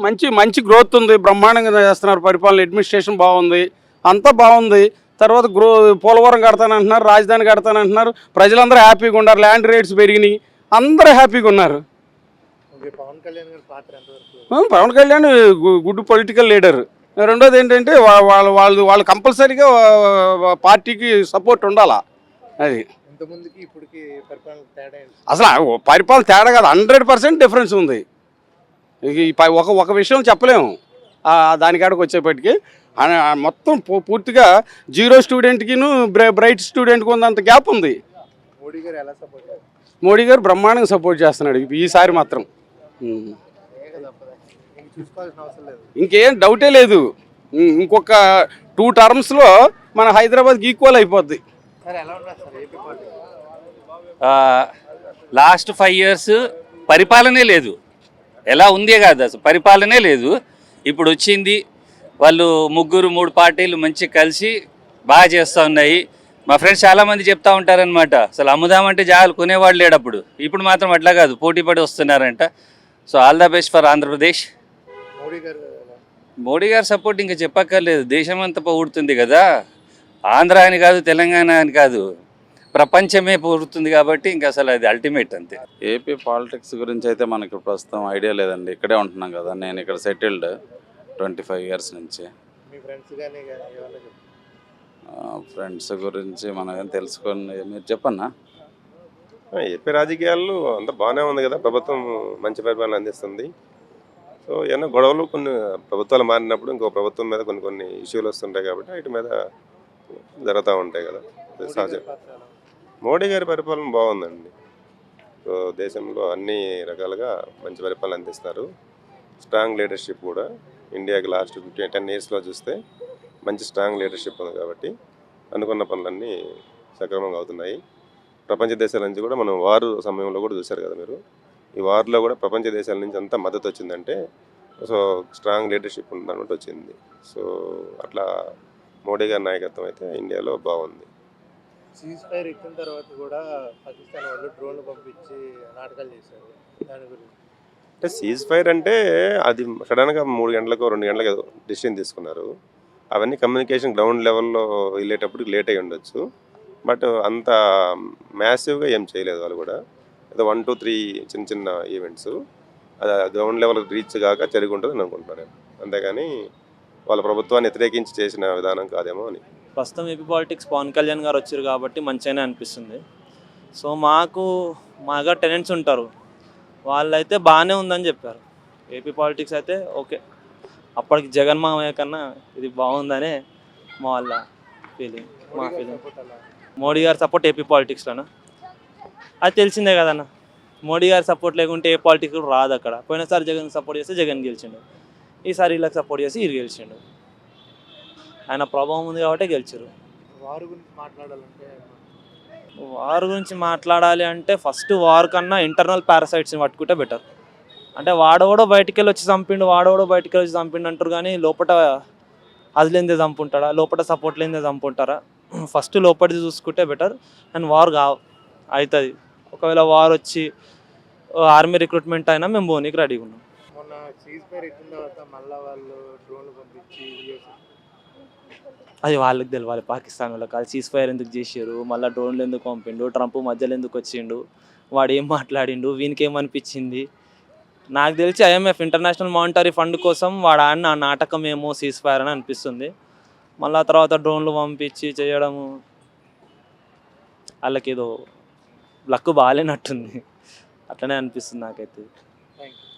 మంచి మంచి గ్రోత్ ఉంది, బ్రహ్మాండంగా చేస్తున్నారు, పరిపాలన అడ్మినిస్ట్రేషన్ బాగుంది, అంతా బాగుంది. తర్వాత పోలవరం కడతానంటున్నారు, రాజధాని కడతానంటున్నారు, ప్రజలందరూ హ్యాపీగా ఉన్నారు, ల్యాండ్ రేట్స్ పెరిగినాయి, అందరూ హ్యాపీగా ఉన్నారు. Pawan Kalyan good political leader. రెండోది ఏంటంటే వాళ్ళు కంపల్సరీగా పార్టీకి సపోర్ట్ ఉండాలా. అది అసలు పరిపాలన తేడా కాదు, 100% డిఫరెన్స్ ఉంది. ఒక విషయం చెప్పలేము దానికాడకు వచ్చేప్పటికి. మొత్తం పూర్తిగా జీరో స్టూడెంట్కిను బ్రైట్ స్టూడెంట్కి ఉన్నంత గ్యాప్ ఉంది. మోడీ గారు బ్రహ్మాండంగా సపోర్ట్ చేస్తున్నాడు ఈసారి మాత్రం. ఇంకేం డౌటే లేదు, ఇంకొక 2 టర్మ్స్లో మన హైదరాబాద్కి ఈక్వల్ అయిపోద్ది. లాస్ట్ 5 years పరిపాలనే లేదు, ఎలా ఉందే కాదు అసలు పరిపాలనే లేదు. ఇప్పుడు వచ్చింది వాళ్ళు 3 పార్టీలు మంచి కలిసి బాగా చేస్తూ ఉన్నాయి. మా ఫ్రెండ్స్ చాలామంది చెప్తా ఉంటారనమాట, అసలు అమ్ముదామంటే జాగాలు కొనేవాళ్ళు లేడప్పుడు, ఇప్పుడు మాత్రం అట్లా కాదు, పోటీ పడి వస్తున్నారంట. So all the best for Andhra Pradesh. Modi గారు సపోర్ట్ ఇంకా చెప్పక్కర్లేదు, దేశం అంతా పొగుడుతుంది కదా, ఆంధ్ర అని కాదు తెలంగాణ అని కాదు, ప్రపంచమే పొగుడుతుంది కాబట్టి ఇంకా అసలు అది అల్టిమేట్ అంతే. ఏపీ పాలిటిక్స్ గురించి అయితే మనకి ప్రస్తుతం ఐడియా లేదండి, ఇక్కడే ఉంటున్నాం కదా, నేను ఇక్కడ సెటిల్డ్ 25 years నుంచి. ఫ్రెండ్స్ గురించి మనం తెలుసుకొని మీరు చెప్పన్నా. ఏపీ రాజకీయాల్లో అంత బాగానే ఉంది కదా, ప్రభుత్వం మంచి పరిపాలన అందిస్తుంది. సో ఏమైనా గొడవలు కొన్ని ప్రభుత్వాలు మారినప్పుడు ఇంకో ప్రభుత్వం మీద కొన్ని ఇష్యూలు వస్తుంటాయి కాబట్టి వీటి మీద జరుగుతూ ఉంటాయి కదా, సహజం. మోడీ గారి పరిపాలన బాగుందండి. సో దేశంలో అన్ని రకాలుగా మంచి పరిపాలన అందిస్తారు. స్ట్రాంగ్ లీడర్షిప్ కూడా ఇండియాకి లాస్ట్ 10 yearsలో చూస్తే మంచి స్ట్రాంగ్ లీడర్షిప్ ఉంది కాబట్టి అనుకున్న పనులన్నీ సక్రమంగా అవుతున్నాయి. ప్రపంచ దేశాల నుంచి కూడా మనం వారు సమయంలో కూడా చూశారు కదా మీరు, ఈ వార్లో కూడా ప్రపంచ దేశాల నుంచి అంతా మద్దతు వచ్చిందంటే సో స్ట్రాంగ్ లీడర్షిప్ ఉందన్నట్టు వచ్చింది. సో అట్లా మోడీ గారి నాయకత్వం అయితే ఇండియాలో బాగుంది. సీజ్ ఫైర్ ఎక్కిన తర్వాత కూడా పాకిస్తాన్ వాళ్ళు డ్రోన్లు పంపించి నాటకాలు చేశారు, దాని గురించి అంటే సీజ్ ఫైర్ అంటే అది సడన్గా 3 గంటలకు 2 గంటలకు డిసిషన్ తీసుకున్నారు. అవన్నీ కమ్యూనికేషన్ గ్రౌండ్ లెవెల్లో వెళ్ళేటప్పుడు లేట్ అయ్యి ఉండొచ్చు, బట్ అంత మ్యాసివ్గా ఏం చేయలేదు వాళ్ళు కూడా. ఏదో 1, 2, 3 చిన్న చిన్న ఈవెంట్స్ అది గ్రౌండ్ లెవెల్ రీచ్ కాక జరిగి ఉంటుంది అని అనుకుంటున్నాను. అంతేగాని వాళ్ళ ప్రభుత్వాన్ని వ్యతిరేకించి చేసిన విధానం కాదేమో అని. ప్రస్తుతం ఏపీ పాలిటిక్స్ పవన్ కళ్యాణ్ గారు వచ్చారు కాబట్టి మంచిగానే అనిపిస్తుంది. సో మాగా టెనెంట్స్ ఉంటారు, వాళ్ళైతే బాగానే ఉందని చెప్పారు. ఏపీ పాలిటిక్స్ అయితే ఓకే, అప్పటికి జగన్ మామయ్య కన్నా ఇది బాగుందనే మా ఫీలింగ్. మోడీ గారి సపోర్ట్ ఏపీ పాలిటిక్స్లోనా అది తెలిసిందే కదన్న. మోడీ గారి సపోర్ట్ లేకుంటే ఏ పాలిటిక్స్ రాదు అక్కడ. పోయినసారి జగన్ సపోర్ట్ చేస్తే జగన్ గెలిచిండు, ఈసారి వీళ్ళకి సపోర్ట్ చేసి వీరు గెలిచిండు. ఆయన ప్రభావం ఉంది కాబట్టి గెలిచారు. వార్ గురించి మాట్లాడాలి అంటే ఫస్ట్ వార్ కన్నా ఇంటర్నల్ పారాసైట్స్ని పట్టుకుంటే బెటర్. అంటే వాడోడో బయటికి వెళ్ళి వచ్చి చంపిండు అంటారు కానీ లోపల అది లేనిదే చంపుంటాడా, లోపల సపోర్ట్ లేనిదే చంపుంటారా? ఫస్ట్ లోపలిది చూసుకుంటే బెటర్. అండ్ వార్ అవుతుంది. ఒకవేళ వార్ వచ్చి ఆర్మీ రిక్రూట్మెంట్ అయినా మేము పోనీకి రెడీగా ఉన్నాం. మొన్న సీజ్ ఫైర్ ఎక్కిన తర్వాత మళ్ళీ వాళ్ళు డ్రోన్లు పంపించి అది వాళ్ళకి తెలియాలి, పాకిస్తాన్ వాళ్ళకి. అది సీజ్ ఫైర్ ఎందుకు చేసారు, మళ్ళీ డ్రోన్లు ఎందుకు పంపిండు, ట్రంప్ మధ్యలో ఎందుకు వచ్చిండు, వాడు ఏం మాట్లాడిండు, వీనికి ఏమనిపించింది. నాకు తెలిసి IMF ఇంటర్నేషనల్ మానిటరీ ఫండ్ కోసం వాడు ఆడిన నాటకం ఏమో సీజ్ ఫైర్ అని అనిపిస్తుంది. మళ్ళీ తర్వాత డ్రోన్లు పంపించి చేయడము వాళ్ళకి ఏదో లక్ బాగాలేనట్టుంది, అట్లనే అనిపిస్తుంది నాకైతే. Thank you.